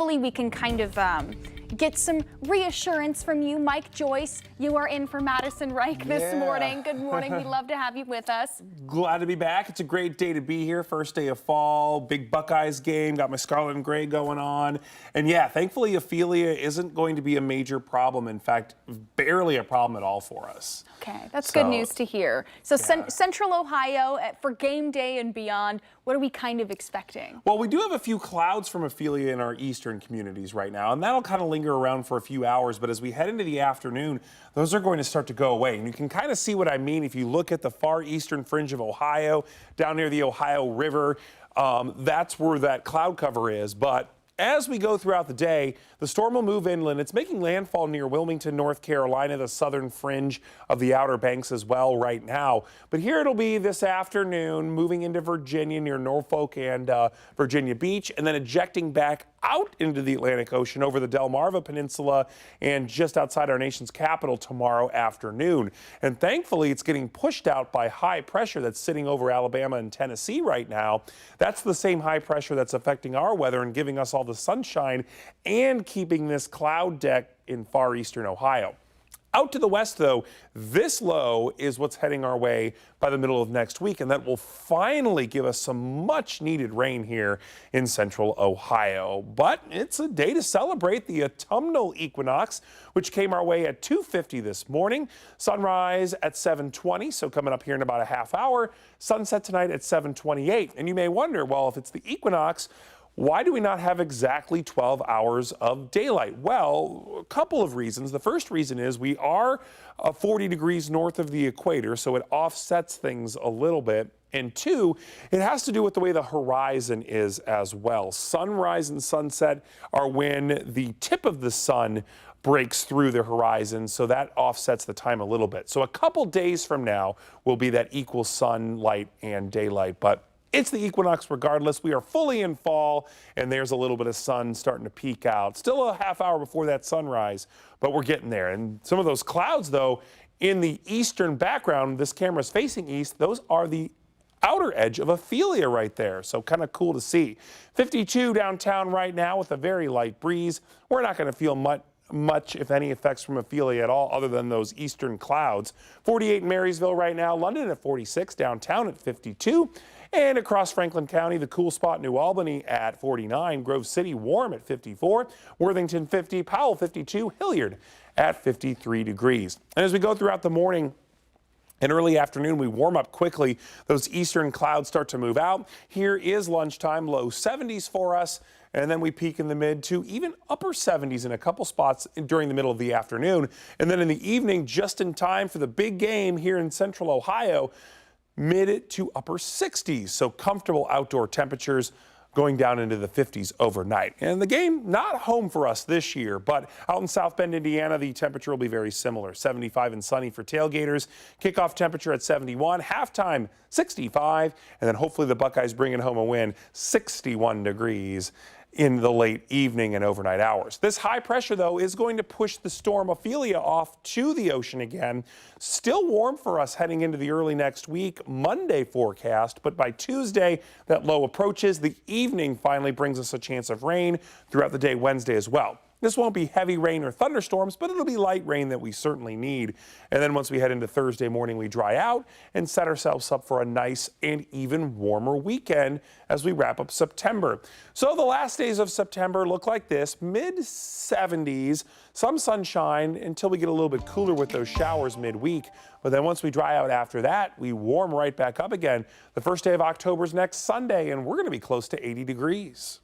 hopefully we can kind of get some reassurance from you. Mike Joyce, you are in for Madison Reich this morning. Good morning. We'd love to have you with us. Glad to be back. It's a great day to be here. First day of fall, big Buckeyes game. Got my scarlet and gray going on. And yeah, thankfully Ophelia isn't going to be a major problem. In fact, barely a problem at all for us. Okay, that's good news to hear. So yeah. Central Ohio, for game day and beyond, what are we kind of expecting? Well, we do have a few clouds from Ophelia in our eastern communities right now, and that'll kind of linger around for a few hours. But as we head into the afternoon, those are going to start to go away. And you can kind of see what I mean if you look at the far eastern fringe of Ohio, down near the Ohio River. That's where that cloud cover is. But as we go throughout the day, the storm will move inland. It's making landfall near Wilmington, North Carolina, the southern fringe of the Outer Banks as well right now. But here it'll be this afternoon, moving into Virginia near Norfolk and Virginia Beach, and then ejecting back out into the Atlantic Ocean over the Delmarva Peninsula and just outside our nation's capital tomorrow afternoon. And thankfully, it's getting pushed out by high pressure that's sitting over Alabama and Tennessee right now. That's the same high pressure that's affecting our weather and giving us all the sunshine and keeping this cloud deck in far eastern Ohio. Out to the west, though, this low is what's heading our way by the middle of next week, and that will finally give us some much-needed rain here in central Ohio. But it's a day to celebrate the autumnal equinox, which came our way at 2:50 this morning. Sunrise at 7:20, so coming up here in about a half hour. Sunset tonight at 7:28. And you may wonder, well, if it's the equinox, why do we not have exactly 12 hours of daylight? Well, a couple of reasons. The first reason is we are 40 degrees north of the equator, so it offsets things a little bit. And two, it has to do with the way the horizon is as well. Sunrise and sunset are when the tip of the sun breaks through the horizon, so that offsets the time a little bit. So a couple days from now will be that equal sunlight and daylight, but it's the equinox regardless. We are fully in fall, and there's a little bit of sun starting to peek out. Still a half hour before that sunrise, but we're getting there. And some of those clouds, though, in the eastern background, this camera's facing east, those are the outer edge of Ophelia right there. So kind of cool to see. 52 downtown right now with a very light breeze. We're not going to feel much, if any, effects from Ophelia at all other than those eastern clouds. 48 in Marysville right now, London at 46, downtown at 52. And across Franklin County, the cool spot, New Albany at 49, Grove City warm at 54, Worthington 50, Powell 52, Hilliard at 53 degrees. And as we go throughout the morning and early afternoon, we warm up quickly. Those eastern clouds start to move out. Here is lunchtime, low 70s for us. And then we peak in the mid to even upper 70s in a couple spots during the middle of the afternoon. And then in the evening, just in time for the big game here in central Ohio, mid to upper 60s. So comfortable outdoor temperatures going down into the 50s overnight. And the game not home for us this year, but out in South Bend, Indiana, the temperature will be very similar. 75 and sunny for tailgaters. Kickoff temperature at 71, halftime 65, and then hopefully the Buckeyes bringing home a win, 61 degrees in the late evening and overnight hours. This high pressure, though, is going to push the storm Ophelia off to the ocean again. Still warm for us heading into the early next week. Monday forecast, but by Tuesday, that low approaches. The evening finally brings us a chance of rain throughout the day Wednesday as well. This won't be heavy rain or thunderstorms, but it'll be light rain that we certainly need. And then once we head into Thursday morning, we dry out and set ourselves up for a nice and even warmer weekend as we wrap up September. So the last days of September look like this, mid-70s, some sunshine until we get a little bit cooler with those showers midweek. But then once we dry out after that, we warm right back up again. The first day of October is next Sunday, and we're going to be close to 80 degrees.